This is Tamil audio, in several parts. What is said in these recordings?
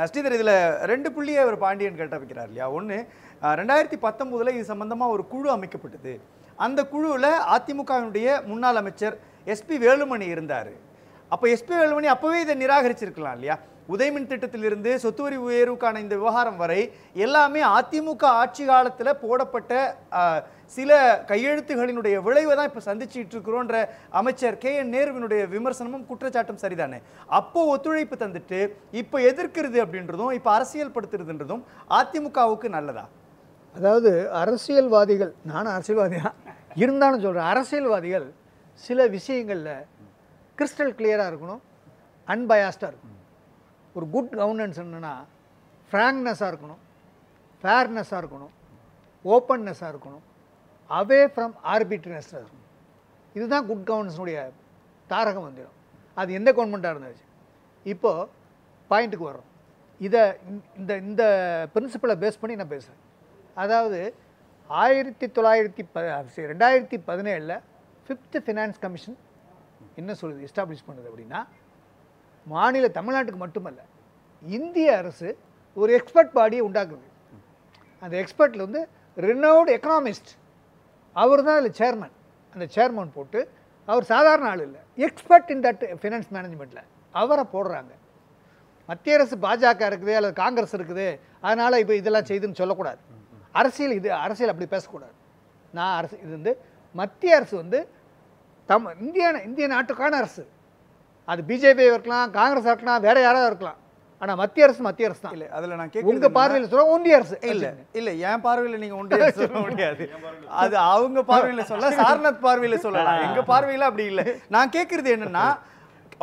ஸ்ரீதர் இதில் 2 புள்ளியை அவர் பாண்டியன் கேட்ட வைக்கிறார் இல்லையா? ஒன்று 2019 இது சம்பந்தமாக ஒரு குழு அமைக்கப்பட்டது. அந்த குழுவில் அதிமுகவினுடைய முன்னாள் அமைச்சர் எஸ்பி வேலுமணி இருந்தார். அப்போ எஸ்பி வேலுமணி அப்போவே இதை நிராகரிச்சிருக்கலாம் இல்லையா? உதயமின் திட்டத்திலிருந்து சொத்து வரி உயர்வுக்கான இந்த விவகாரம் வரை எல்லாமே அதிமுக ஆட்சி காலத்தில் போடப்பட்ட சில கையெழுத்துகளினுடைய விளைவை தான் இப்போ சந்திச்சுட்டு இருக்கிறோன்ற அமைச்சர் KN நேருவினுடைய விமர்சனமும் குற்றச்சாட்டும் சரிதானே? அப்போ ஒத்துழைப்பு தந்துட்டு இப்போ எதிர்க்கிறது அப்படின்றதும் இப்போ அரசியல் படுத்துறதுன்றதும் அதிமுகவுக்கு நல்லதா? அதாவது அரசியல்வாதிகள், நானும் அரசியல்வாதி தான் இருந்தாலும் சொல்கிறேன், அரசியல்வாதிகள் சில விஷயங்களில் கிறிஸ்டல் கிளியராக இருக்கணும், அன்பயாஸ்டாக இருக்கணும். ஒரு குட் கவர்னன்ஸ் என்னென்னா ஃப்ராங்க்னஸாக இருக்கணும், ஃபேர்னஸாக இருக்கணும், ஓப்பன்னஸாக இருக்கணும், அவே ஃப்ரம் ஆர்பிட்ரினஸாக இருக்கணும். இதுதான் குட் கவர்னன்ஸுடைய தாரக மந்திரம். அது எந்த கவர்மெண்ட்டாக இருந்துச்சு. இப்போது பாயிண்ட்டுக்கு வர்றோம். இதை இந்த பிரின்சிபலை பேஸ் பண்ணி நான் பேசுகிறேன். அதாவது 2017 5th ஃபினான்ஸ் கமிஷன் என்ன சொல்லுது, எஸ்டாப்ளிஷ் பண்ணுது அப்படின்னா, மாநில தமிழ்நாட்டுக்கு மட்டுமல்ல இந்திய அரசு ஒரு எக்ஸ்பர்ட் பாடியை உண்டாக்குது. அந்த எக்ஸ்பர்ட்டில் வந்து ரினவுட் எக்கனாமிஸ்ட், அவர் தான் அதில் சேர்மன். அந்த சேர்மன் போட்டு, அவர் சாதாரண ஆள் இல்லை, எக்ஸ்பர்ட் இன் தட் ஃபினான்ஸ் மேனேஜ்மெண்ட்டில் அவரை போடுறாங்க. மத்திய அரசு பாஜக இருக்குது அல்லது காங்கிரஸ் இருக்குது அதனால் இப்போ இதெல்லாம் செய்துன்னு சொல்லக்கூடாது. அரசியல் அப்படி பேசக்கூடாது. இது வந்து மத்திய அரசு வந்து இந்திய நாட்டுக்கான அரசு. அது பிஜேபி இருக்கலாம், காங்கிரஸ் இருக்கலாம், வேற யாராவது இருக்கலாம். ஆனால் மத்திய அரசு தான். இல்லை, அதில் நான் கேட்க உங்கள் பார்வையில் சொல்ல ஒன்றிய அரசு இல்லை என் பார்வையில் நீங்கள் ஒன்றிய அரசு சொல்ல முடியாது. அது அவங்க பார்வையில் சொல்ல, சாரநாத் பார்வையில் சொல்லலாம். எங்கள் பார்வையில் அப்படி இல்லை. நான் கேட்கறது என்னன்னா,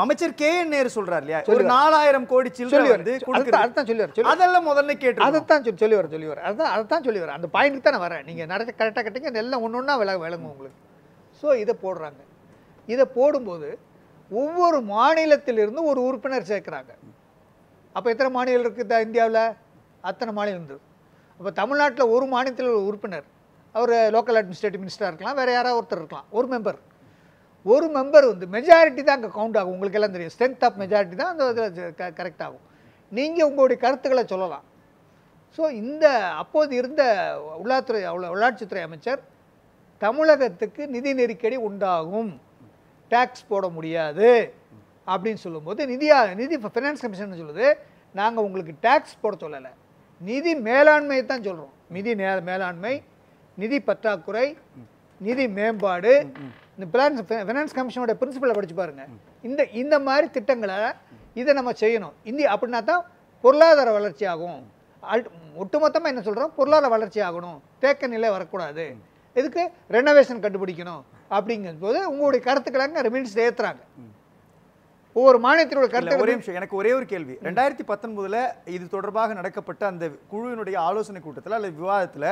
அமைச்சர் KN நேரு சொல்றாரு இல்லையா, ஒரு 4000 கோடி சில்லறை வந்து அதான் சொல்லுவார். அதெல்லாம் முதல்ல கேட்டு அதைத்தான் சொல்லிவார். அதான் சொல்லிவார். அந்த பாயிண்ட்டுக்கு தான் நான் வரேன். நீங்கள் நடத்த கரெக்டாக கட்டிங்க, எல்லாம் ஒன்று ஒன்றா விளங்கும் உங்களுக்கு. ஸோ இதை போடுறாங்க. இதை போடும்போது ஒவ்வொரு மாநிலத்திலிருந்து ஒரு உறுப்பினர் சேர்க்குறாங்க. அப்போ எத்தனை மாநிலம் இருக்குது இந்தியாவில்? அத்தனை மாநிலம் இருந்தது. அப்போ தமிழ்நாட்டில் ஒரு மாநிலத்தில் ஒரு உறுப்பினர், அவர் லோக்கல் அட்மினிஸ்ட்ரேட்டிவ் மினிஸ்டராக இருக்கலாம், வேறு யாராவது ஒருத்தர் இருக்கலாம். ஒரு மெம்பர் வந்து மெஜாரிட்டி தான் அங்கே கவுண்ட் ஆகும். உங்களுக்கு எல்லாம் தெரியும், ஸ்ட்ரென்த் ஆஃப் மெஜாரிட்டி தான் அந்த இதில் கரெக்ட் ஆகும். நீங்கள் உங்களுடைய கருத்துக்களை சொல்லலாம். ஸோ அப்போது இருந்த உள்ளாட்சித்துறை அமைச்சர், தமிழகத்துக்கு நிதி நெருக்கடி உண்டாகும், டேக்ஸ் போட முடியாது அப்படின்னு சொல்லும்போது நிதி ஃபினான்ஸ் கமிஷன் சொல்லுது, நாங்கள் உங்களுக்கு டேக்ஸ் போட சொல்லலை, நிதி மேலாண்மையை தான் சொல்கிறோம். நிதி மேலாண்மை, நிதி பற்றாக்குறை, நிதி மேம்பாடு. இந்த ஃபினான்ஸ் கமிஷனோட பிரின்சிபலை படிச்சு பாருங்க. இந்த மாதிரி திட்டங்களை இதை நம்ம செய்யணும். அப்படின்னா தான் பொருளாதார வளர்ச்சி ஆகும். ஒட்டுமொத்தமாக என்ன சொல்கிறோம், பொருளாதார வளர்ச்சி ஆகணும், தேக்க நிலை வரக்கூடாது, இதுக்கு ரெனோவேஷன் கண்டுபிடிக்கணும். அப்படிங்கும் போது உங்களுடைய கருத்துக்களை ரிமைன்ஸ் ஏற்றுறாங்க. ஒவ்வொரு மாநிலத்தினோட கருத்து. ஒரே நிமிஷம், எனக்கு ஒரே ஒரு கேள்வி. 2019 இது தொடர்பாக நடக்கப்பட்ட அந்த குழுவினுடைய ஆலோசனை கூட்டத்தில் அல்லது விவாதத்தில்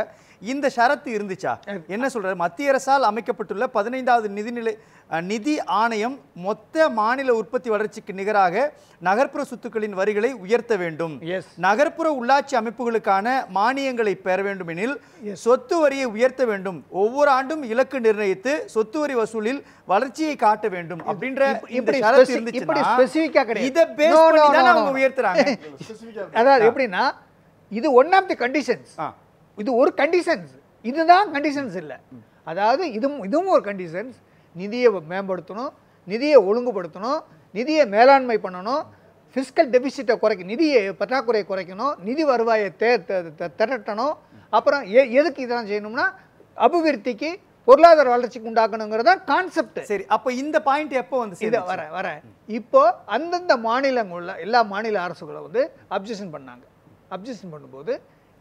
இந்த ஷரத்து இருந்துச்சா? என்ன சொல்றாரு, மத்திய அரசால் அமைக்கப்பட்டுள்ள 15வது நிதி ஆணையம் மொத்த மாநில உற்பத்தி வளர்ச்சிக்கு நிகராக நகர்ப்புற சொத்துக்களின் வரிகளை உயர்த்த வேண்டும், நகர்ப்புற உள்ளாட்சி அமைப்புகளுக்கான மானியங்களை பெற வேண்டும் எனில் சொத்து வரியை உயர்த்த வேண்டும், ஒவ்வொரு ஆண்டும் இலக்கு நிர்ணயித்து சொத்து வரி வசூலில் வளர்ச்சியை காட்ட வேண்டும் அப்படின்ற ஷரத்து இருந்துச்சு. அதாவது எப்படின்னா, இது ஒன் ஆஃப் தி கண்டிஷன்ஸ். இது ஒரு கண்டிஷன்ஸ், இதுதான் கண்டிஷன்ஸ் இல்லை. அதாவது இதுவும் ஒரு கண்டிஷன்ஸ். நிதியை மேம்படுத்தணும், நிதியை ஒழுங்குபடுத்தணும், நிதியை மேலாண்மை பண்ணணும், ஃபிஸ்கல் டெபிசிட்டை குறைக்கணும், நிதியை பற்றாக்குறையை குறைக்கணும், நிதி வருவாயை திரட்டணும். அப்புறம் எதுக்கு இதெல்லாம் செய்யணும்னா அபிவிருத்திக்கு, பொருளாதார வளர்ச்சிக்கு உண்டாக்கணுங்கிறதா கான்செப்ட். சரி, அப்போ இந்த பாயிண்ட் எப்போ வந்து இதை வரேன். இப்போ அந்தந்த மாநிலங்களில் எல்லா மாநில அரசுகளை வந்து அப்ஜெக்ஷன் பண்ணாங்க. அப்ஜெக்ஷன் பண்ணும்போது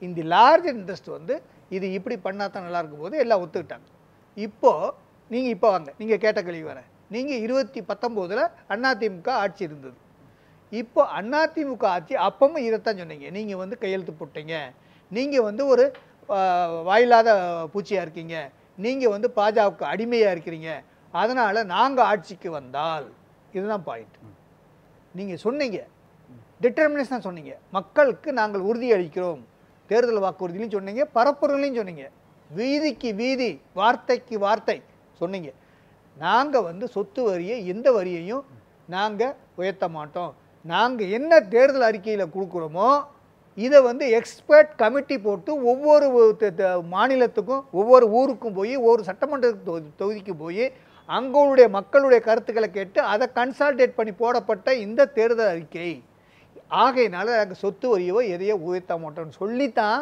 இந்த லார்ஜ் இன்ட்ரெஸ்ட் வந்து இது இப்படி பண்ணால் தான் நல்லா இருக்கும் போது எல்லாம் ஒத்துக்கிட்டாங்க. இப்போ வாங்க, நீங்கள் கேட்ட கேள்வி வரேன். நீங்கள் 2019 அதிமுக ஆட்சி இருந்தது. இப்போ அதிமுக ஆட்சி அப்பவும் இதைத்தான் சொன்னீங்க. நீங்கள் வந்து கையெழுத்து போட்டீங்க, நீங்கள் வந்து ஒரு வாயில்லாத பூச்சியாக இருக்கீங்க, நீங்கள் வந்து பாஜகவுக்கு அடிமையாக இருக்கிறீங்க, அதனால் நாங்கள் ஆட்சிக்கு வந்தால், இதுதான் பாயிண்ட். நீங்கள் சொன்னீங்க, டிட்டர்மினேஷன் சொன்னீங்க, மக்களுக்கு நாங்கள் உறுதி அளிக்கிறோம், தேர்தல் வாக்குறுதியிலையும் சொன்னீங்க, பரப்புரையிலையும் சொன்னீங்க, வீதிக்கு வீதி, வார்த்தைக்கு வார்த்தை சொன்னீங்க. நாங்கள் வந்து சொத்து வரியை, எந்த வரியையும் நாங்கள் உயர்த்த மாட்டோம், நாங்கள் என்ன தேர்தல் அறிக்கையில் கொடுக்குறோமோ இதை வந்து எக்ஸ்பர்ட் கமிட்டி போட்டு ஒவ்வொரு மாநிலத்துக்கும் ஒவ்வொரு ஊருக்கும் போய் ஒவ்வொரு சட்டமன்ற தொகுதிக்கு போய் அங்களுடைய மக்களுடைய கருத்துக்களை கேட்டு அதை கன்சால்டேட் பண்ணி போடப்பட்ட இந்த தேர்தல் அறிக்கை. ஆகையினால நாங்கள் சொத்து வரியோ எதையோ உயர்த்த மாட்டோம்னு சொல்லித்தான்,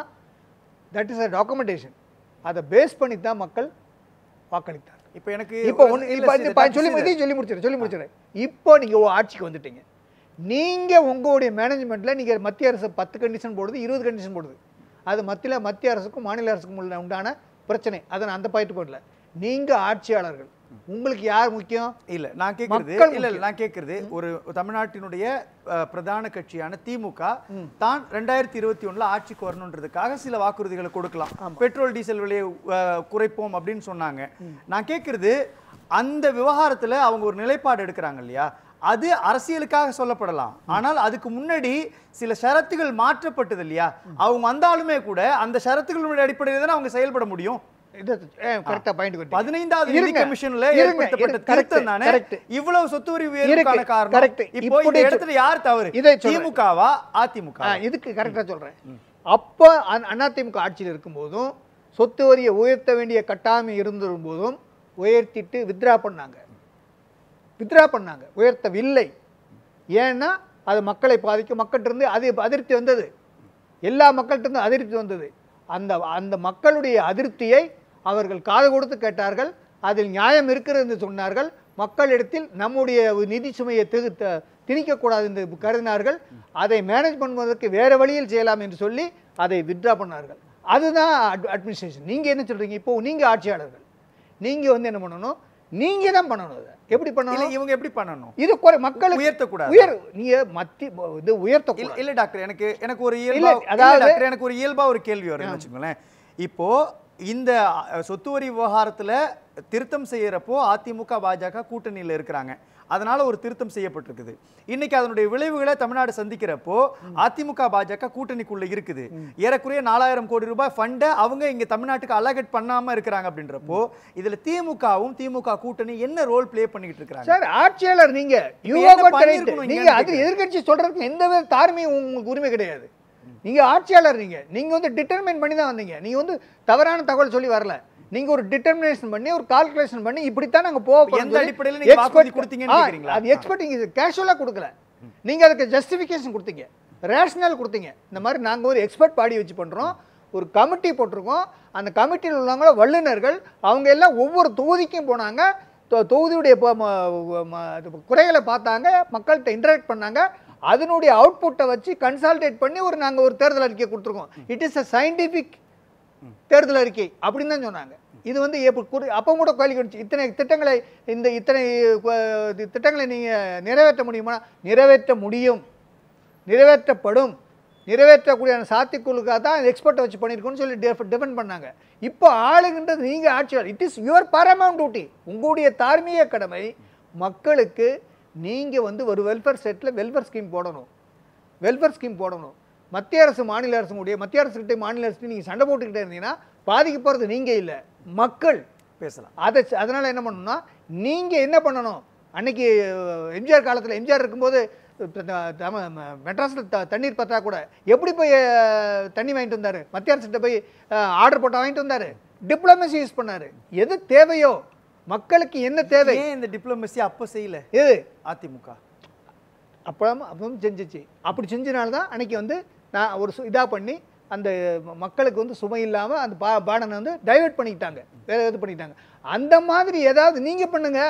தட் இஸ் அ டாக்குமெண்டேஷன். அதை பேஸ் பண்ணி தான் மக்கள் வாக்களித்தார். இப்போ எனக்கு இப்போ சொல்லி முடிச்சிடுறேன். இப்போ நீங்கள் ஆட்சிக்கு வந்துட்டீங்க. நீங்கள் உங்களுடைய மேனேஜ்மெண்ட்டில் நீங்கள் மத்திய அரசு 10 கண்டிஷன் போடுது, 20 கண்டிஷன் போடுது. அது மத்திய அரசுக்கும் மாநில அரசுக்கும் உண்டான பிரச்சனை. அதை நான் அந்த பாயிண்ட் போடல. நீங்கள் ஆட்சியாளர்கள், உங்களுக்கு யார் முக்கியம்? இல்ல நான் கேட்கறது ஒரு தமிழ்நாட்டினுடைய பிரதான கட்சியான திமுக தான் 2021 ஆட்சிக்கு வரணுன்றதுக்காக சில வாக்குறுதிகளை கொடுக்கலாம். பெட்ரோல் டீசல் விலையை குறைப்போம் அப்படின்னு சொன்னாங்க. நான் கேட்கறது, அந்த விவகாரத்துல அவங்க ஒரு நிலைப்பாடு எடுக்கிறாங்க இல்லையா, அது அரசியலுக்காக சொல்லப்படலாம். ஆனால் அதுக்கு முன்னாடி சில ஷரத்துகள் மாற்றப்பட்டது இல்லையா, அவங்க வந்தாலுமே கூட அந்த ஷரத்துகளுடைய அடிப்படையில் தான் அவங்க செயல்பட முடியும். 15வது நிதி கமிஷன்ல ஏற்படுத்தப்பட்ட திருத்தம் தானே இவ்வளவு சொத்து வரி உயர்வுக்கான காரணம். இப்போ இந்த இடத்துல யார் தவறு, திமுகவா அதிமுக? இதுக்கு கரெக்டா சொல்றேன். அப்ப அதிமுக ஆட்சியில் இருக்கும் போதும் சொத்து வரியை உயர்த்த வேண்டிய கட்டாயம் இருந்திருக்கும் போதும் உயர்த்திட்டு வித்ரா பண்ணாங்க. உயர்த்தவில்லை. ஏன்னா அது மக்களை பாதிக்கும். மக்கள்கிட்ட இருந்து அது அதிருப்தி வந்தது, எல்லா மக்கள்கிட்ட இருந்து அதிருப்தி வந்தது. அந்த மக்களுடைய அதிருப்தியை அவர்கள் காது கொடுத்து கேட்டார்கள். அதில் நியாயம் இருக்கிறது என்று சொன்னார்கள். மக்களிடத்தில் நம்முடைய நிதி சுமையை திணிக்கக்கூடாது என்று கருதினார்கள். அதை மேனேஜ் பண்ணுவதற்கு வேறு வழியில் செய்யலாம் என்று சொல்லி அதை வித்ரா பண்ணார்கள். அதுதான் அட்மினிஸ்ட்ரேஷன். நீங்கள் என்ன சொல்கிறீங்க? இப்போ நீங்கள் ஆட்சியாளர்கள், நீங்கள் வந்து என்ன பண்ணணும்? நீங்கள் தான் பண்ணணும். அதை எப்படி பண்ணணும்? இவங்க எப்படி பண்ணணும்? இது மக்களுக்கு உயர்த்தக்கூடாது. இது உயர்த்தக்கூடாது. இல்லை டாக்டர், எனக்கு ஒரு இயல்பா ஒரு கேள்வி வரும்னு வச்சுக்கோங்களேன். இப்போ இந்த சொத்து வரி விவகாரத்துல திருத்தம் செய்யறப்போ அதிமுக பாஜக கூட்டணியில் இருக்கிறாங்க. அதனால ஒரு திருத்தம் செய்யப்பட்டிருக்குது. இன்னைக்கு அதனுடைய விளைவுகளை தமிழ்நாடு சந்திக்கிறப்போ அதிமுக பாஜக கூட்டணிக்குள்ள இருக்குது. ஏறக்குறைய 4000 கோடி ரூபாய் ஃபண்டை அவங்க இங்க தமிழ்நாட்டுக்கு அலகேட் பண்ணாம இருக்கிறாங்க. அப்படின்றப்போ இதுல திமுக கூட்டணி என்ன ரோல் பிளே பண்ணிட்டு இருக்காங்க? சார், ஆட்சியாளர் நீங்க அது எதிர்கட்சி சொல்றதுக்கு எந்த தார்மீகம் உங்களுக்கு உரிமை கிடையாது. நீங்க ஆட்சியாளர், நீங்க வந்து டிட்டர்மைன் பண்ணி தான் வந்தீங்க. நீங்க வந்து தவறான தகவல் சொல்லி வரல. நீங்க ஒரு டிட்டர்மினேஷன் பண்ணி ஒரு கால்குலேஷன் பண்ணி இப்படித்தான் நாங்க போவோம். எந்த அடிப்படையில் நீங்க வாக்குறுதி கொடுத்தீங்கன்னு கேக்குறீங்களா? அது எக்ஸ்பெக்ட் நீங்க கேஷுவலா கொடுக்கல. நீங்க அதுக்கு ஜஸ்டிஃபிகேஷன் கொடுத்தீங்க, ரேஷனல் கொடுத்தீங்க. இந்த மாதிரி நாங்க ஒரு எக்ஸ்பர்ட் பாடி வச்சு பண்றோம், ஒரு கமிட்டி போட்டிருக்கோம். அந்த கமிட்டியில் உள்ளவங்க வல்லுநர்கள், அவங்க எல்லாம் ஒவ்வொரு தொகுதிக்கும் போனாங்க, தொகுதியுடைய குறைகளை பார்த்தாங்க, மக்கள்கிட்ட இன்டராக்ட் பண்ணாங்க. அதனுடைய அவுட்புட்டை வச்சு கன்சால்டேட் பண்ணி நாங்கள் ஒரு தேர்தல் அறிக்கை கொடுத்துருக்கோம். இட் இஸ் அ சயின்டிஃபிக் தேர்தல் அறிக்கை அப்படின்னு தான் சொன்னாங்க. இது வந்து அப்போ கூட கேள்வி கிடைச்சி, இத்தனை திட்டங்களை நீங்கள் நிறைவேற்ற முடியுமா? நிறைவேற்ற முடியும், நிறைவேற்றப்படும், நிறைவேற்றக்கூடிய சாத்தியக்குழுக்காக தான் எக்ஸ்பர்ட்டை வச்சு பண்ணியிருக்கோன்னு சொல்லி டிபெண்ட் பண்ணாங்க. இப்போ ஆளுகின்றது நீங்கள் ஆட்சியாளர். It is your Paramount duty. உங்களுடைய தார்மீக கடமை மக்களுக்கு நீங்கள் வந்து ஒரு வெல்ஃபேர் ஸ்டேட்டில் வெல்ஃபேர் ஸ்கீம் போடணும். மத்திய அரசு மாநில அரசுகிட்ட மாநில அரசு நீங்கள் சண்டை போட்டுக்கிட்டே இருந்தீங்கன்னா பாதிக்க போகிறது நீங்கள் இல்லை, மக்கள் பேசலாம். அதனால் என்ன பண்ணணும்னா, நீங்கள் என்ன பண்ணணும்? அன்னைக்கு எம்ஜிஆர் காலத்தில், எம்ஜிஆர் இருக்கும்போது மெட்ராஸில் தண்ணீர் பற்றா கூட எப்படி போய் தண்ணி வாங்கிட்டு வந்தார்? மத்திய அரசுகிட்ட போய் ஆர்டர் போட்டால் வாங்கிட்டு வந்தார். டிப்ளமசி யூஸ் பண்ணார். எது தேவையோ, மக்களுக்கு என்ன தேவை, இந்த டிப்ளமசி அப்போ செய்யல எது அதிமுக அப்பவும் செஞ்சிச்சு. அப்படி செஞ்சனால்தான் அன்னைக்கு வந்து நான் ஒரு இதாக பண்ணி அந்த மக்களுக்கு வந்து சுமை இல்லாமல் அந்த பாடனை வந்து டைவெர்ட் பண்ணிக்கிட்டாங்க, வேற இது பண்ணிக்கிட்டாங்க. அந்த மாதிரி ஏதாவது நீங்கள் பண்ணுங்க.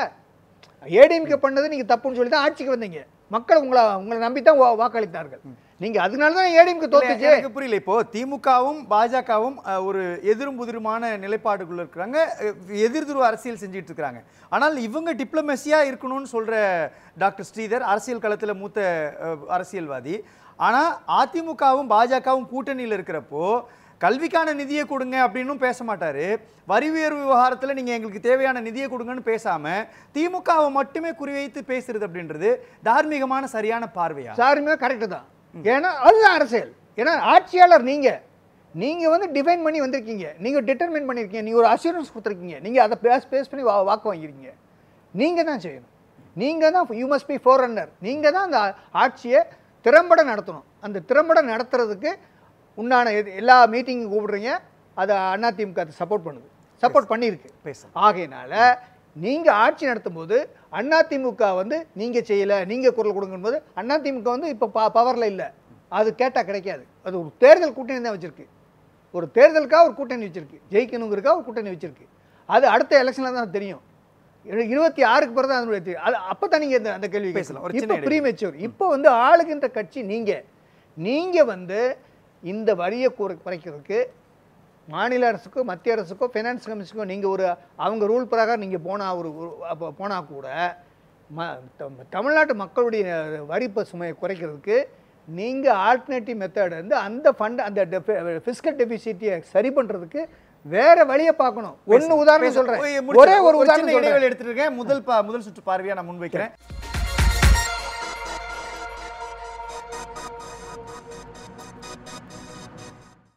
ஏடிஎம்கே பண்ணது நீங்கள் தப்புன்னு சொல்லி தான் ஆட்சிக்கு வந்தீங்க. மக்கள் உங்களை நம்பி தான் வாக்களித்தார்கள். நீங்க அதனால தான் ஏடிஎம்கே தோத்துச்சு. எனக்கு புரியல. இப்போ திமுகவும் பாஜகவும் ஒரு எதிரும் புதிருமான நிலைப்பாடுகள் இருக்கிறாங்க, எதிர்துருவ அரசியல் செஞ்சுட்டு இருக்காங்க. ஆனால் இவங்க டிப்ளமேசியா இருக்கணும்னு சொல்ற டாக்டர் ஸ்ரீதர் அரசியல் களத்தில் மூத்த அரசியல்வாதி. ஆனால் அதிமுகவும் பாஜகவும் கூட்டணியில் இருக்கிறப்போ கல்விக்கான நிதியை கொடுங்க அப்படின்னு பேச மாட்டாரு. வரி உயர்வு விவகாரத்தில் நீங்க எங்களுக்கு தேவையான நிதியை கொடுங்கன்னு பேசாம திமுகவை மட்டுமே குறிவைத்து பேசுறது அப்படின்றது தார்மீகமான சரியான பார்வையா? தார்மீகம் கரெக்டு தான். ஏன்னா அதுதான் அரசியல். ஏன்னா ஆட்சியாளர் நீங்க வந்து டிஃபைன் பண்ணி வந்திருக்கீங்க, நீங்க டிட்டர்மைன் பண்ணிருக்கீங்க, நீங்க ஒரு அஷூரன்ஸ் கொடுத்துருக்கீங்க, நீங்க அதை பேஸ் பண்ணி வாக்கு வாங்கிருக்கீங்க. நீங்க தான் செய்யணும். நீங்கள் தான் you must be four runner, நீங்கள் தான் அந்த ஆட்சியை திறம்பட நடத்தணும். அந்த திறம்பட நடத்துறதுக்கு உண்டான எல்லா மீட்டிங்கும் கூப்பிடுறீங்க, அதை அதிமுக அதை சப்போர்ட் பண்ணுது, சப்போர்ட் பண்ணியிருக்கு. ஆகையினால நீங்கள் ஆட்சி நடத்தும் போது அதிமுக வந்து நீங்கள் செய்யலை, நீங்கள் குரல் கொடுங்கும்போது அதிமுக வந்து இப்போ பவரில் இல்லை, அது கேட்டால் கிடைக்காது. அது ஒரு தேர்தல் கூட்டணி தான் வச்சுருக்கு, ஒரு தேர்தலுக்காக ஒரு கூட்டணி வச்சுருக்கு, ஜெயிக்கணுங்கிறதுக்காக ஒரு கூட்டணி வச்சுருக்கு. அது அடுத்த எலெக்ஷனில் தான் தெரியும், 26க்கு பிறகு தான் அதனுடைய தெரியும். அது அப்போ தான் நீங்கள் அந்த கேள்வி பேசலாம். இப்போ ப்ரீமெச்சூர். இப்போ வந்து ஆளுகின்ற கட்சி நீங்கள் வந்து இந்த வரியை குறைக்கிறதுக்கு மாநில அரசுக்கோ மத்திய அரசுக்கோ ஃபைனான்ஸ் கமிஷனுக்கோ நீங்கள் ஒரு அவங்க ரூல் பிரகாரம் நீங்கள் போனால் கூட தமிழ்நாட்டு மக்களுடைய வரி சுமையை குறைக்கிறதுக்கு நீங்கள் ஆல்டர்னேட்டிவ் மெத்தட் வந்து அந்த ஃபண்ட் அந்த ஃபிஸ்கல் டெபிசிட்டியை சரி பண்ணுறதுக்கு வேற வழியை பார்க்கணும். ஒன்று உதாரணம் சொல்கிறேன், ஒரே ஒரு உதாரணம் எடுத்துருக்கேன். முதல் சுற்று பார்வையாக நான் முன்வைக்கிறேன்.